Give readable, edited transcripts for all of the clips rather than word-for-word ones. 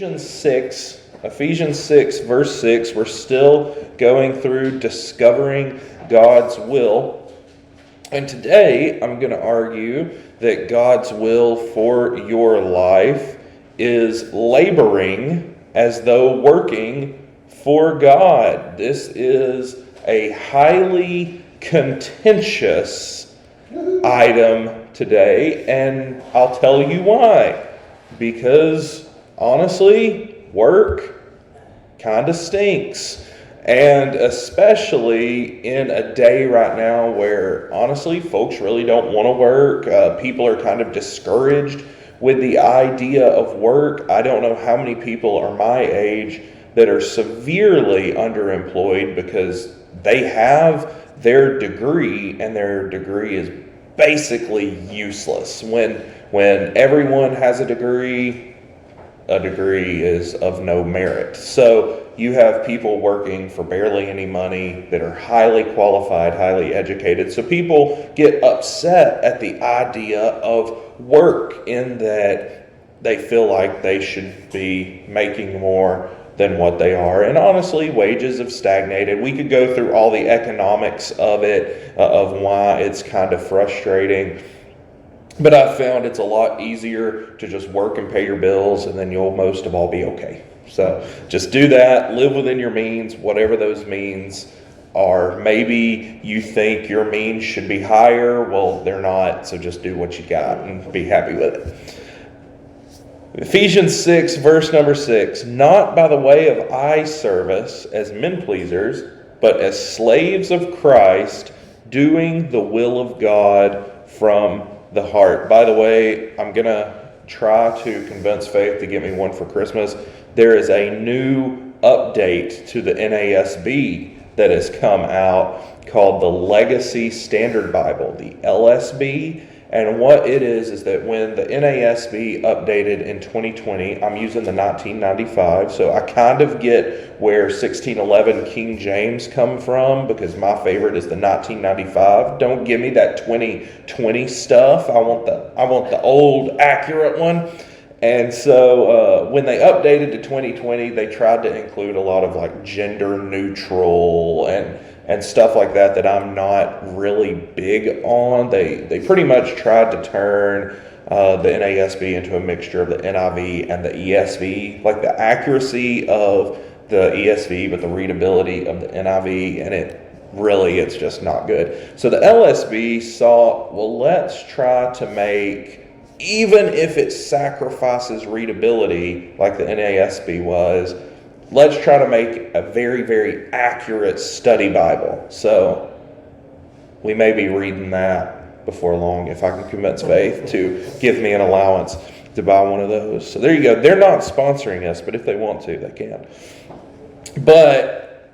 Ephesians 6, verse 6. We're still going through discovering God's will. And today I'm going to argue that God's will for your life is laboring as though working for God. This is a highly contentious item today, and I'll tell you why. Because honestly, work kind of stinks. And especially in a day right now where honestly folks really don't want to work. People are kind of discouraged with the idea of work. I don't know how many people are my age that are severely underemployed because they have their degree and their degree is basically useless. When everyone has a degree is of no merit. So you have people working for barely any money that are highly qualified, highly educated. So people get upset at the idea of work in that they feel like they should be making more than what they are. And honestly, wages have stagnated. We could go through all the economics of it, of why it's kind of frustrating. But I've found it's a lot easier to just work and pay your bills, and then you'll most of all be okay. So just do that, live within your means, whatever those means are. Maybe you think your means should be higher. Well, they're not, so just do what you got and be happy with it. Ephesians 6, verse number 6, not by the way of eye service as men pleasers, but as slaves of Christ, doing the will of God from the heart. By the way, I'm going to try to convince Faith to get me one for Christmas. There is a new update to the NASB that has come out called the Legacy Standard Bible, the LSB. And what it is that when the NASB updated in 2020, I'm using the 1995, so I kind of get where 1611 King James come from, because my favorite is the 1995. Don't give me that 2020 stuff. I want the old, accurate one. And so when they updated to 2020, they tried to include a lot of like gender neutral and stuff like that I'm not really big on. They pretty much tried to turn the NASB into a mixture of the NIV and the ESV, like the accuracy of the ESV, but the readability of the NIV, and it's just not good. So the LSB saw, well, let's try to make, even if it sacrifices readability like the NASB was, let's try to make a very, very accurate study Bible. So we may be reading that before long if I can convince Faith to give me an allowance to buy one of those. So there you go. They're not sponsoring us, but if they want to, they can. But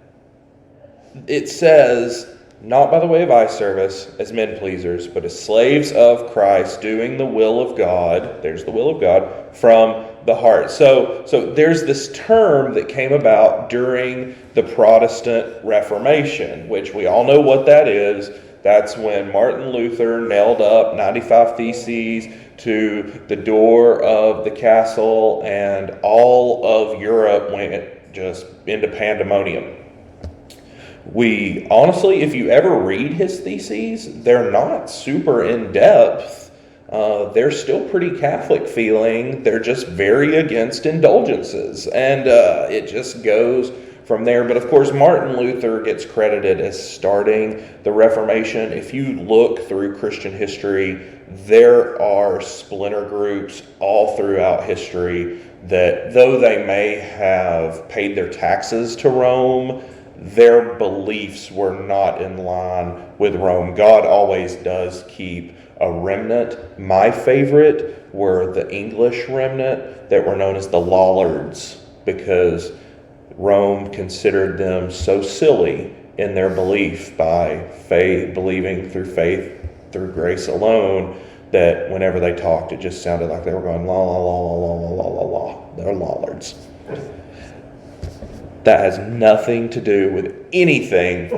it says, not by the way of eye service as men pleasers, but as slaves of Christ, doing the will of God. There's the will of God from the heart. So there's this term that came about during the Protestant Reformation, which we all know what that is. That's when Martin Luther nailed up 95 Theses to the door of the castle, and all of Europe went just into pandemonium. We honestly, if you ever read his theses, they're not super in-depth. They're still pretty Catholic feeling. They're just very against indulgences. And it just goes from there. But of course, Martin Luther gets credited as starting the Reformation. If you look through Christian history, there are splinter groups all throughout history that, though they may have paid their taxes to Rome, their beliefs were not in line with Rome. God always does keep a remnant. My favorite were the English remnant that were known as the Lollards, because Rome considered them so silly in their belief by faith, believing through faith, through grace alone, that whenever they talked, it just sounded like they were going la la la la la la la la la. They're Lollards. That has nothing to do with anything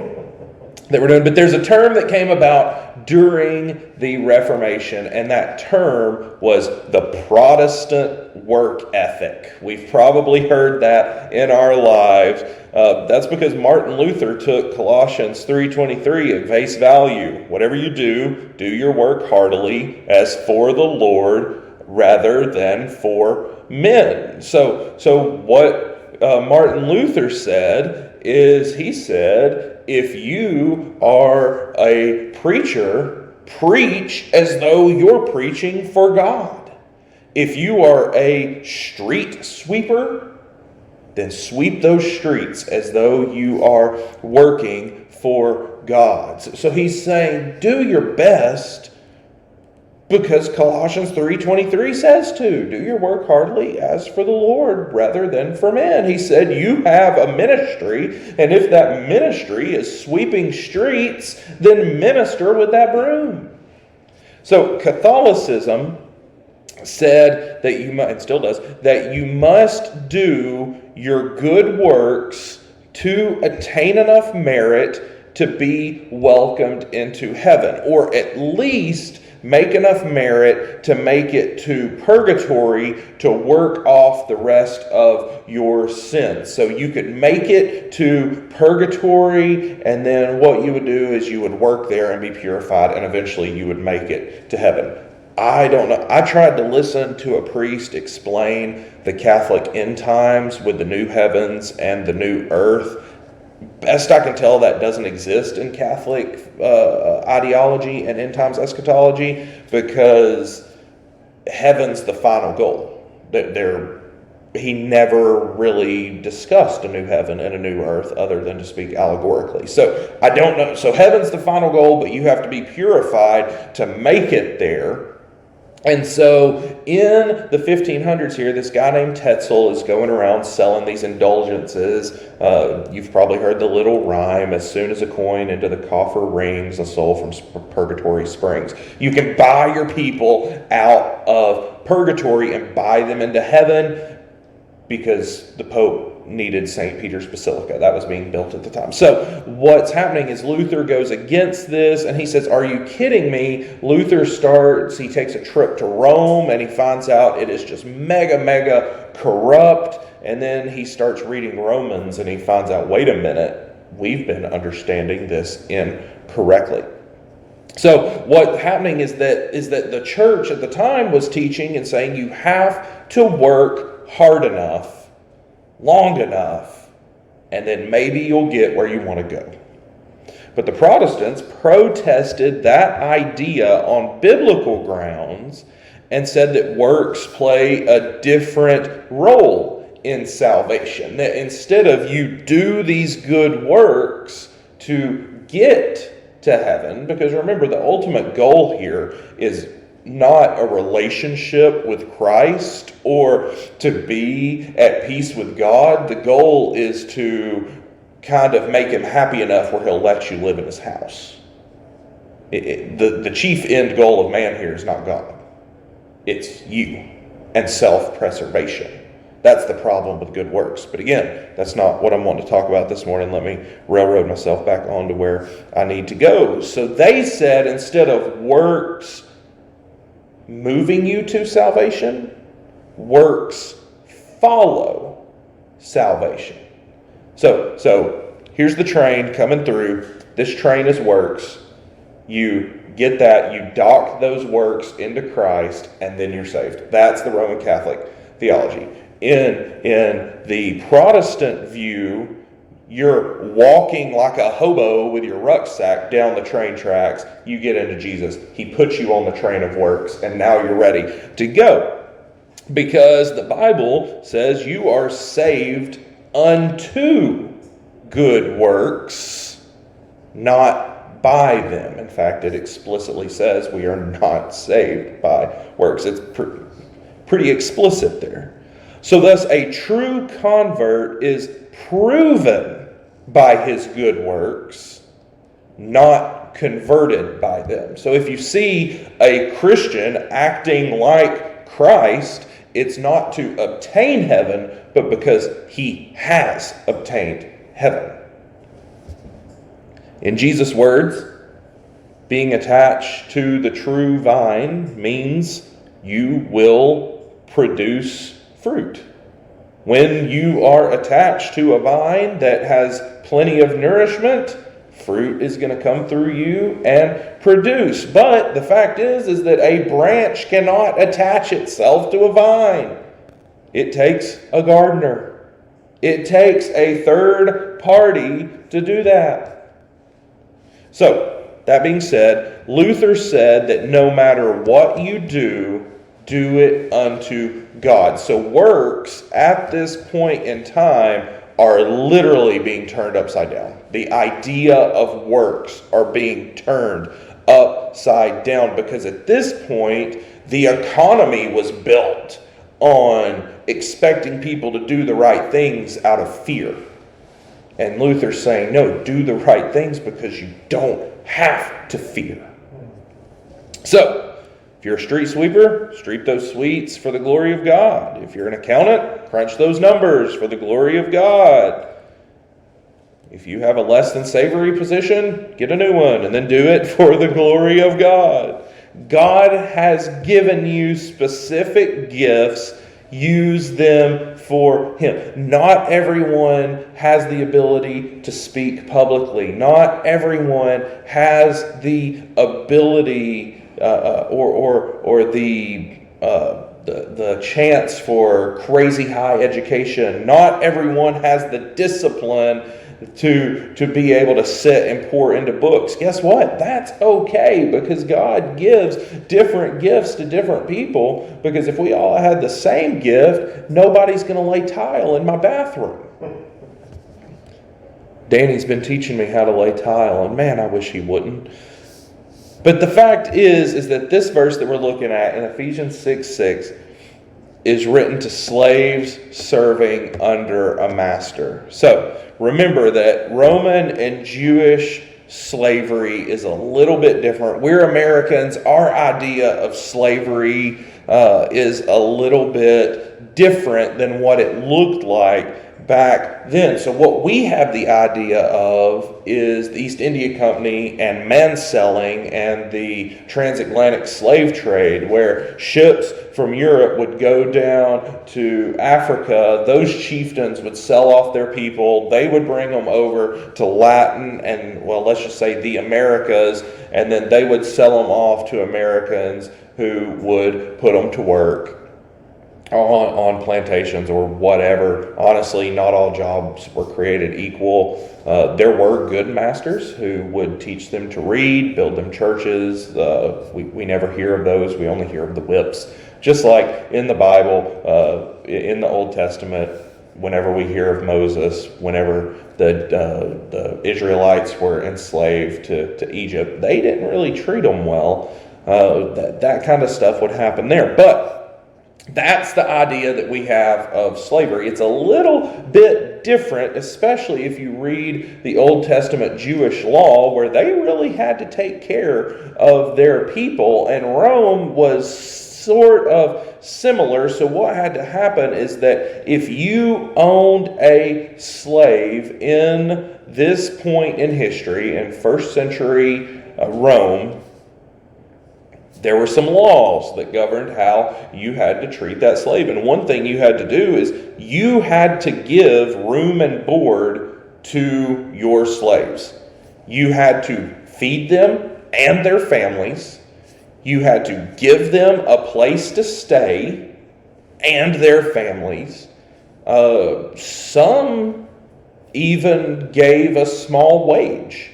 that we're doing. But there's a term that came about during the Reformation, and that term was the Protestant work ethic. We've probably heard that in our lives. That's because Martin Luther took Colossians 3:23 at face value. Whatever you do, do your work heartily as for the Lord rather than for men. So what Martin Luther said is, he said, if you are a preacher, preach as though you're preaching for God. If you are a street sweeper, then sweep those streets as though you are working for God. So he's saying, do your best, because Colossians 3:23 says to. Do your work heartily as for the Lord rather than for men. He said you have a ministry, and if that ministry is sweeping streets, then minister with that broom. So Catholicism said that you must, and still does, that you must do your good works to attain enough merit to be welcomed into heaven, or at least make enough merit to make it to purgatory to work off the rest of your sins. So you could make it to purgatory, and then what you would do is you would work there and be purified, and eventually you would make it to heaven. I don't know. I tried to listen to a priest explain the Catholic end times with the new heavens and the new earth. Best I can tell, that doesn't exist in Catholic ideology and end times eschatology, because heaven's the final goal. He never really discussed a new heaven and a new earth other than to speak allegorically. So I don't know. So heaven's the final goal, but you have to be purified to make it there. And so in the 1500s here, this guy named Tetzel is going around selling these indulgences. You've probably heard the little rhyme, as soon as a coin into the coffer rings, a soul from purgatory springs. You can buy your people out of purgatory and buy them into heaven, because the Pope needed St. Peter's Basilica. That was being built at the time. So what's happening is Luther goes against this, and he says, are you kidding me? Luther he takes a trip to Rome, and he finds out it is just mega corrupt. And then he starts reading Romans, and he finds out, wait a minute, we've been understanding this incorrectly. So what's happening is that the church at the time was teaching and saying you have to work hard enough, long enough, and then maybe you'll get where you want to go. But the Protestants protested that idea on biblical grounds and said that works play a different role in salvation. That instead of you do these good works to get to heaven, because remember, the ultimate goal here is not a relationship with Christ or to be at peace with God. The goal is to kind of make him happy enough where he'll let you live in his house. The chief end goal of man here is not God. It's you and self-preservation. That's the problem with good works. But again, that's not what I'm wanting to talk about this morning. Let me railroad myself back on to where I need to go. So they said, instead of works moving you to salvation, works follow salvation. So here's the train coming through. This train is works. You get that, you dock those works into Christ, and then you're saved. That's the Roman Catholic theology. In the Protestant view, you're walking like a hobo with your rucksack down the train tracks. You get into Jesus. He puts you on the train of works, and now you're ready to go. Because the Bible says you are saved unto good works, not by them. In fact, it explicitly says we are not saved by works. It's pretty explicit there. So thus, a true convert is proven by his good works, not converted by them. So if you see a Christian acting like Christ, it's not to obtain heaven, but because he has obtained heaven. In Jesus' words, being attached to the true vine means you will produce fruit. When you are attached to a vine that has plenty of nourishment, fruit is going to come through you and produce. But the fact is that a branch cannot attach itself to a vine. It takes a gardener. It takes a third party to do that. So, that being said, Luther said that no matter what you do, do it unto God. So works at this point in time are literally being turned upside down. The idea of works are being turned upside down because at this point, the economy was built on expecting people to do the right things out of fear. And Luther's saying, no, do the right things because you don't have to fear. So, if you're a street sweeper, sweep those sweets for the glory of God. If you're an accountant, crunch those numbers for the glory of God. If you have a less than savory position, get a new one and then do it for the glory of God. God has given you specific gifts. Use them for Him. Not everyone has the ability to speak publicly. Not everyone has the ability or the chance for crazy high education. Not everyone has the discipline to be able to sit and pour into books. Guess what? That's okay because God gives different gifts to different people. Because if we all had the same gift, nobody's going to lay tile in my bathroom. Danny's been teaching me how to lay tile, and man, I wish he wouldn't. But the fact is that this verse that we're looking at in Ephesians 6:6 is written to slaves serving under a master. So remember that Roman and Jewish slavery is a little bit different. We're Americans. Our idea of slavery is a little bit different than what it looked like back then. So what we have the idea of is the East India Company and man selling and the transatlantic slave trade, where ships from Europe would go down to Africa. Those chieftains would sell off their people. They would bring them over to Latin and, well, let's just say the Americas, and then they would sell them off to Americans who would put them to work on plantations or whatever. Honestly, not all jobs were created equal. There were good masters who would teach them to read, build them churches. We never hear of those. We only hear of the whips. Just like in the Bible, in the Old Testament, whenever we hear of Moses, whenever the Israelites were enslaved to Egypt, they didn't really treat them well. That kind of stuff would happen there. But that's the idea that we have of slavery. It's a little bit different, especially if you read the Old Testament Jewish law, where they really had to take care of their people, and Rome was sort of similar. So what had to happen is that if you owned a slave in this point in history, in first century Rome, there were some laws that governed how you had to treat that slave. And one thing you had to do is you had to give room and board to your slaves. You had to feed them and their families. You had to give them a place to stay and their families. Some even gave a small wage.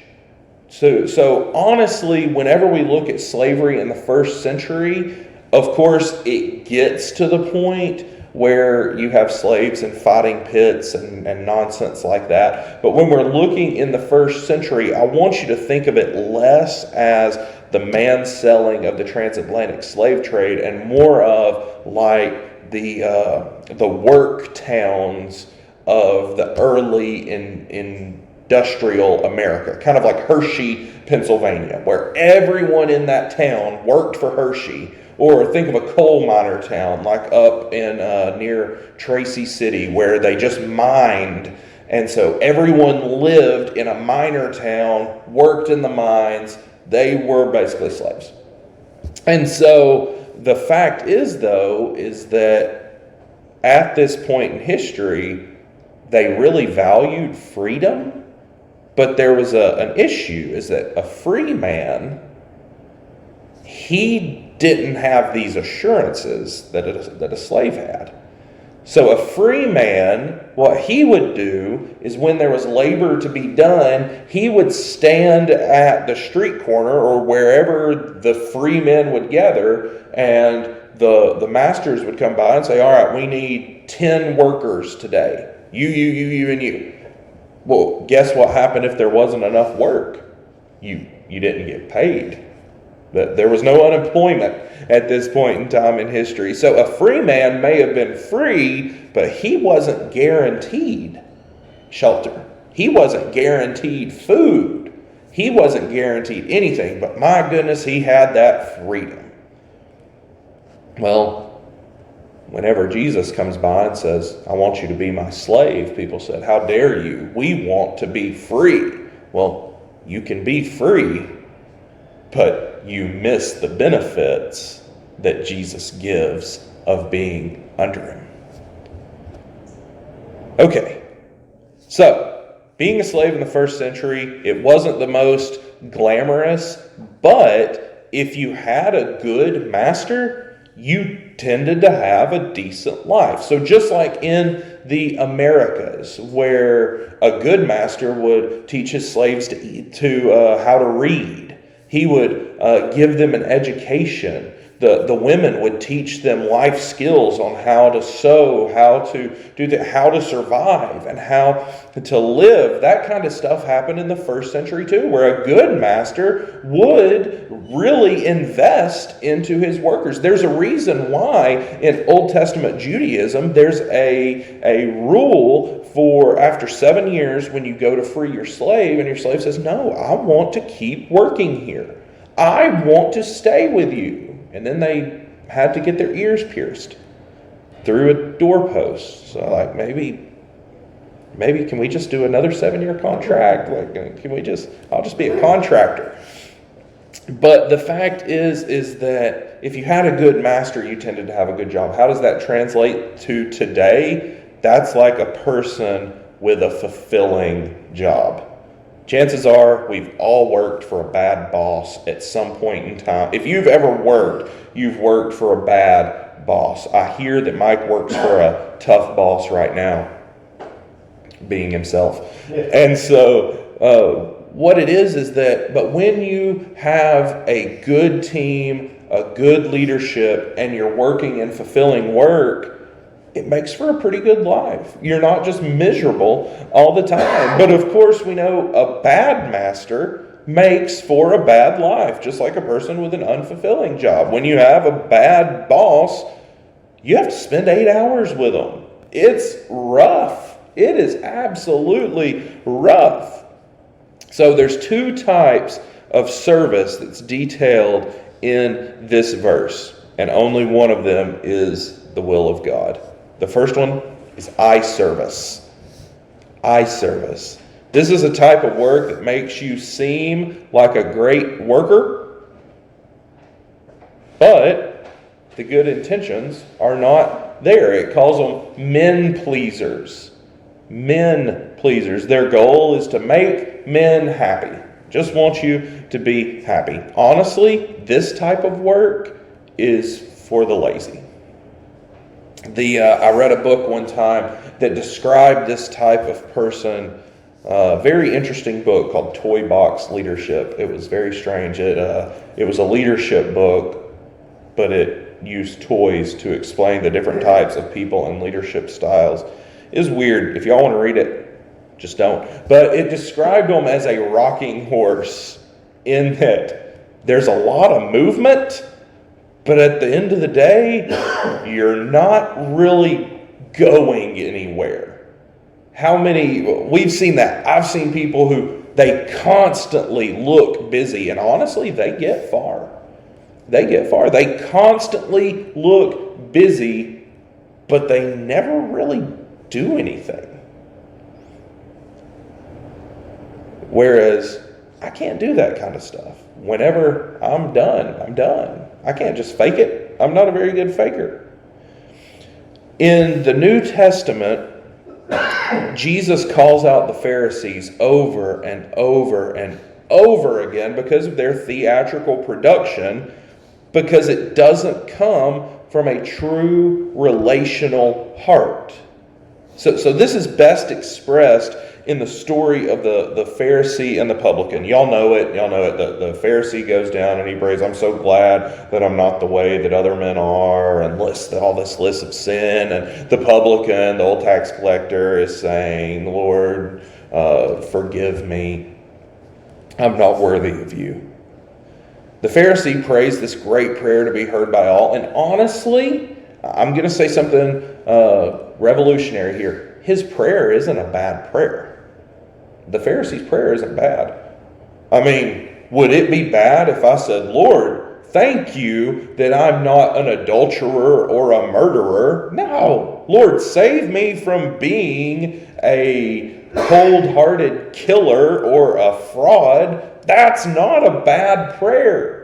So honestly, whenever we look at slavery in the first century, of course, it gets to the point where you have slaves in fighting pits and nonsense like that. But when we're looking in the first century, I want you to think of it less as the man selling of the transatlantic slave trade and more of like the work towns of the early industrial America, kind of like Hershey, Pennsylvania, where everyone in that town worked for Hershey. Or think of a coal miner town like up in near Tracy City, where they just mined And so everyone lived in a miner town, worked in the mines. They were basically slaves. And so the fact is, though, is that at this point in history, they really valued freedom, but there was an issue, is that a free man, he didn't have these assurances that a slave had. So a free man, what he would do is when there was labor to be done, he would stand at the street corner or wherever the free men would gather, and the masters would come by and say, all right, we need 10 workers today. You, and you. Well, guess what happened if there wasn't enough work? You didn't get paid. There was no unemployment at this point in time in history. So a free man may have been free, but he wasn't guaranteed shelter. He wasn't guaranteed food. He wasn't guaranteed anything. But my goodness, he had that freedom. Well, whenever Jesus comes by and says, I want you to be my slave, people said, how dare you? We want to be free. Well, you can be free, but you miss the benefits that Jesus gives of being under him. Okay, so being a slave in the first century, it wasn't the most glamorous, but if you had a good master, you tended to have a decent life. So just like in the Americas, where a good master would teach his slaves to how to read, he would give them an education. The women would teach them life skills on how to sew, how to do that, how to survive, and how to live. That kind of stuff happened in the first century too, where a good master would really invest into his workers. There's a reason why in Old Testament Judaism there's a rule for after 7 years when you go to free your slave, and your slave says, no, I want to keep working here. I want to stay with you. And then they had to get their ears pierced through a doorpost. So like maybe can we just do another 7-year contract? Like I'll just be a contractor. But the fact is that if you had a good master, you tended to have a good job. How does that translate to today? That's like a person with a fulfilling job. Chances are we've all worked for a bad boss at some point in time. If you've ever worked, you've worked for a bad boss. I hear that Mike works for a tough boss right now, being himself. And so what it is that, but when you have a good team, a good leadership, and you're working in fulfilling work, it makes for a pretty good life. You're not just miserable all the time. But of course, we know a bad master makes for a bad life, just like a person with an unfulfilling job. When you have a bad boss, you have to spend 8 hours with them. It's rough. It is absolutely rough. So there's 2 types of service that's detailed in this verse, and only one of them is the will of God. The first one is eye service. Eye service. This is a type of work that makes you seem like a great worker, but the good intentions are not there. It calls them men pleasers. Men pleasers. Their goal is to make men happy. Just want you to be happy. Honestly, this type of work is for the lazy. I read a book one time that described this type of person. Very interesting book called Toy Box Leadership. It was very strange. It was a leadership book, but it used toys to explain the different types of people and leadership styles. It was weird. If y'all want to read it, just don't. But it described them as a rocking horse in that there's a lot of movement, but at the end of the day, you're not really going anywhere. We've seen that. I've seen people who they constantly look busy, and honestly, they get far. They constantly look busy, but they never really do anything. Whereas I can't do that kind of stuff. Whenever I'm done, I'm done. I can't just fake it. I'm not a very good faker. In the New Testament, Jesus calls out the Pharisees over and over and over again because of their theatrical production, because it doesn't come from a true relational heart. So this is best expressed in the story of the Pharisee and the publican. Y'all know it. The Pharisee goes down and he prays, I'm so glad that I'm not the way that other men are, and lists all this list of sin. And the publican, the old tax collector, is saying, Lord, forgive me. I'm not worthy of you. The Pharisee prays this great prayer to be heard by all. And honestly, I'm going to say something revolutionary here. His prayer isn't a bad prayer. The Pharisee's prayer isn't bad. I mean, would it be bad if I said, Lord, thank you that I'm not an adulterer or a murderer? No. Lord, save me from being a cold-hearted killer or a fraud. That's not a bad prayer.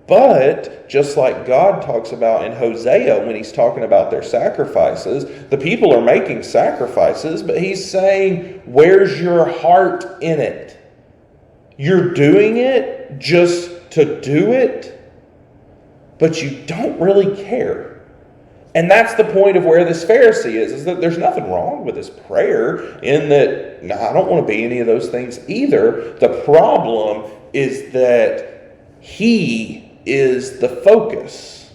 But just like God talks about in Hosea when he's talking about their sacrifices, the people are making sacrifices, but he's saying, where's your heart in it? You're doing it just to do it, but you don't really care. And that's the point of where this Pharisee is that there's nothing wrong with his prayer in that, no, I don't want to be any of those things either. The problem is that he is the focus.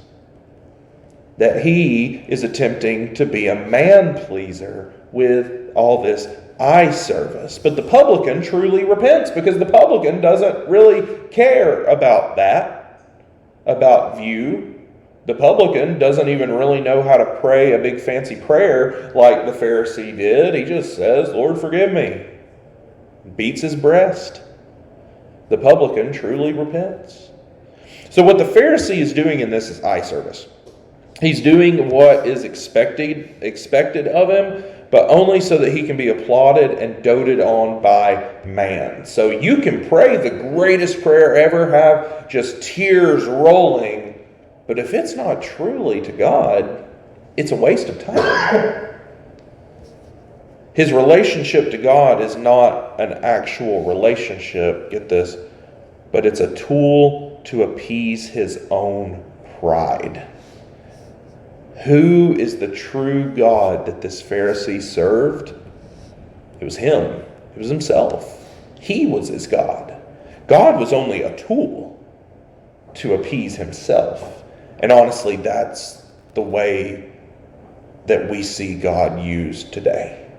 That he is attempting to be a man pleaser with all this eye service. But the publican truly repents, because the publican doesn't really care about that, about view. The publican doesn't even really know how to pray a big fancy prayer like the Pharisee did. He just says, Lord, forgive me. Beats his breast. The publican truly repents. So what the Pharisee is doing in this is eye service. He's doing what is expected of him, but only so that he can be applauded and doted on by man. So you can pray the greatest prayer ever, have just tears rolling, but if it's not truly to God, it's a waste of time. His relationship to God is not an actual relationship, get this, but it's a tool to appease his own pride. Who is the true God that this Pharisee served? It was him. It was himself. He was his God. God was only a tool to appease himself. And honestly, that's the way that we see God used today.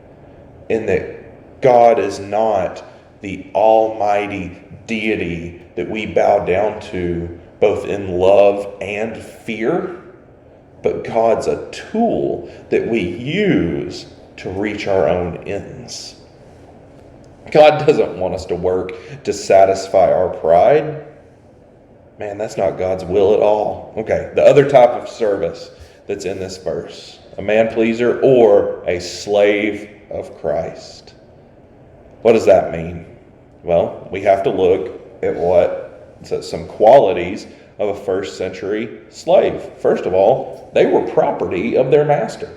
In that God is not the almighty deity that we bow down to both in love and fear, but God's a tool that we use to reach our own ends. God doesn't want us to work to satisfy our pride. Man, that's not God's will at all. Okay, the other type of service that's in this verse, a man pleaser or a slave of Christ. What does that mean? Well, we have to look at some qualities of a first century slave. First of all, they were property of their master.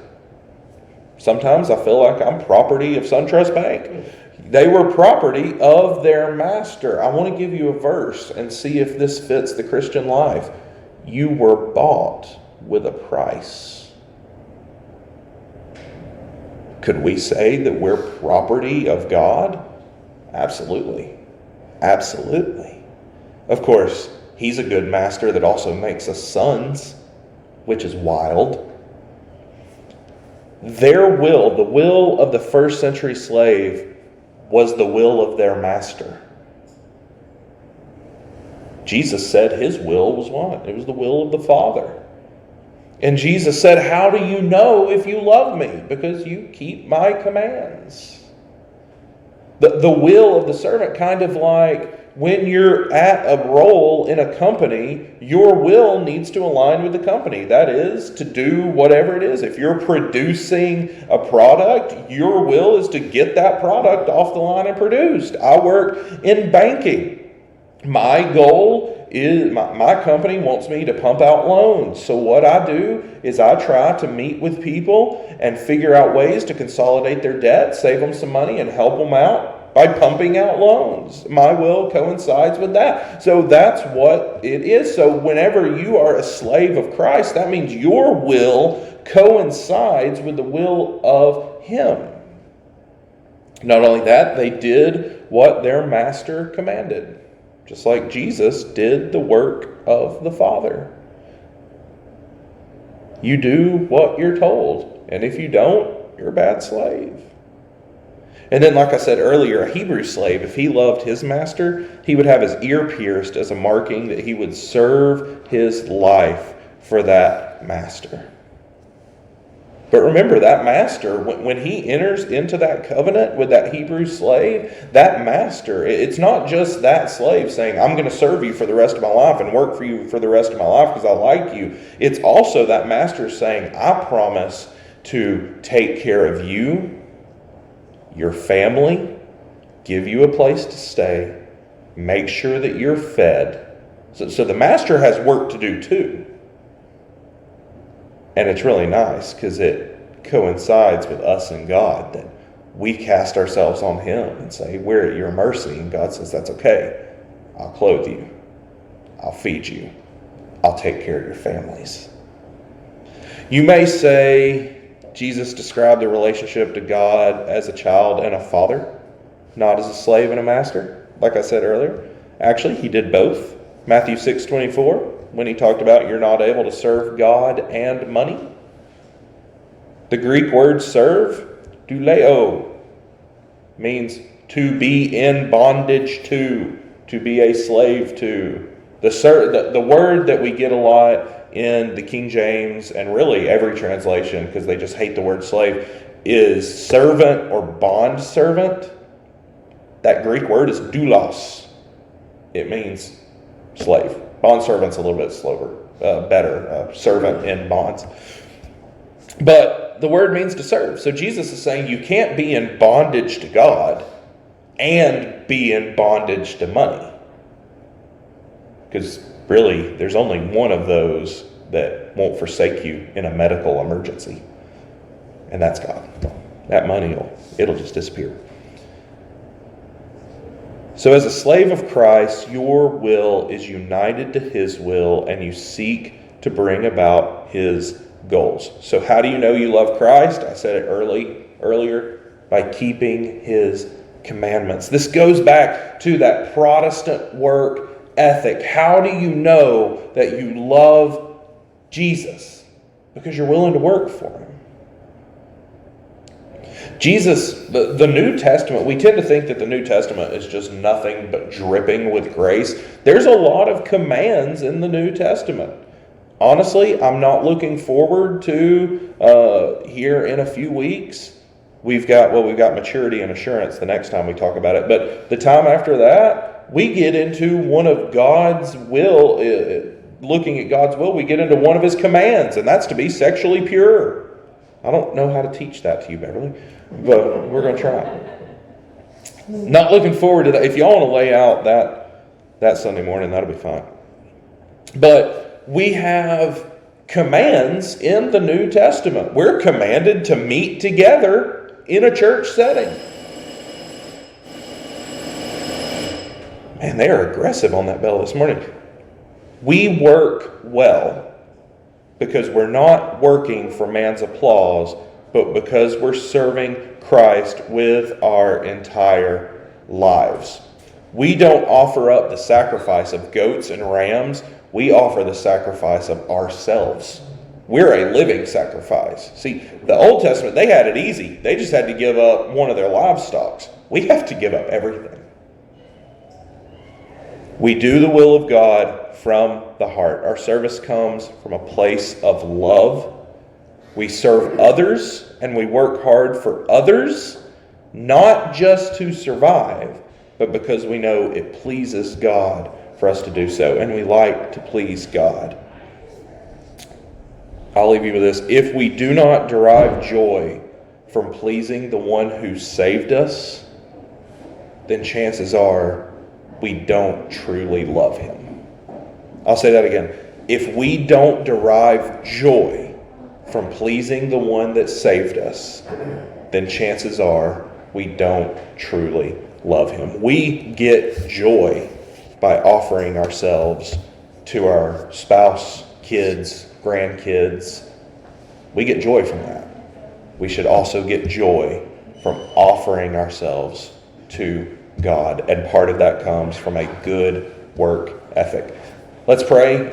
Sometimes I feel like I'm property of SunTrust Bank. They were property of their master. I want to give you a verse and see if this fits the Christian life. You were bought with a price. Could we say that we're property of God? Absolutely. Absolutely. Of course, he's a good master that also makes us sons, which is wild. Their will, the will of the first century slave, was the will of their master. Jesus said his will was what? It was the will of the Father. And Jesus said, how do you know if you love me? Because you keep my commands. The will of the servant, kind of like when you're at a role in a company, your will needs to align with the company. That is, to do whatever it is. If you're producing a product, your will is to get that product off the line and produced. I work in banking. My goal is, my company wants me to pump out loans. So what I do is I try to meet with people and figure out ways to consolidate their debt, save them some money, and help them out by pumping out loans. My will coincides with that. So that's what it is. So whenever you are a slave of Christ, that means your will coincides with the will of Him. Not only that, they did what their master commanded, just like Jesus did the work of the Father. You do what you're told, and if you don't, you're a bad slave. And then, like I said earlier, a Hebrew slave, if he loved his master, he would have his ear pierced as a marking that he would serve his life for that master. But remember, that master, when he enters into that covenant with that Hebrew slave, that master, it's not just that slave saying, I'm going to serve you for the rest of my life and work for you for the rest of my life because I like you. It's also that master saying, I promise to take care of you, your family, give you a place to stay, make sure that you're fed. So the master has work to do too. And it's really nice because it coincides with us and God, that we cast ourselves on Him and say, we're at your mercy. And God says, that's okay. I'll clothe you. I'll feed you. I'll take care of your families. You may say, Jesus described the relationship to God as a child and a father, not as a slave and a master, like I said earlier. Actually, He did both. Matthew 6:24, when He talked about you're not able to serve God and money. The Greek word serve, douleo, means to be in bondage to be a slave to. The word that we get a lot in the King James and really every translation, because they just hate the word slave, is servant or bond servant. That Greek word is doulos. It means slave. Bond servant's a little bit slower, better, servant in bonds. But the word means to serve. So Jesus is saying you can't be in bondage to God and be in bondage to money. Because really, there's only one of those that won't forsake you in a medical emergency. And that's God. That money, it'll just disappear. So as a slave of Christ, your will is united to His will, and you seek to bring about His goals. So how do you know you love Christ? I said it earlier, by keeping His commandments. This goes back to that Protestant work ethic. How do you know that you love Jesus? Because you're willing to work for Him. Jesus, the New Testament, we tend to think that the New Testament is just nothing but dripping with grace. There's a lot of commands in the New Testament. Honestly, I'm not looking forward to here in a few weeks. We've got maturity and assurance the next time we talk about it. But the time after that, we get into one of God's will, looking at God's will, we get into one of His commands, and that's to be sexually pure. I don't know how to teach that to you, Beverly, but we're going to try. Not looking forward to that. If y'all want to lay out that Sunday morning, that'll be fine. But we have commands in the New Testament. We're commanded to meet together in a church setting. Man, they are aggressive on that bell this morning. We work well because we're not working for man's applause, but because we're serving Christ with our entire lives. We don't offer up the sacrifice of goats and rams. We offer the sacrifice of ourselves. We're a living sacrifice. See, the Old Testament, they had it easy. They just had to give up one of their livestock. We have to give up everything. We do the will of God from the heart. Our service comes from a place of love. We serve others and we work hard for others, not just to survive, but because we know it pleases God for us to do so, and we like to please God. I'll leave you with this. If we do not derive joy from pleasing the one who saved us, then chances are we don't truly love him. I'll say that again. If we don't derive joy from pleasing the one that saved us, then chances are we don't truly love him. We get joy by offering ourselves to our spouse, kids, grandkids. We get joy from that. We should also get joy from offering ourselves to God. And part of that comes from a good work ethic. Let's pray.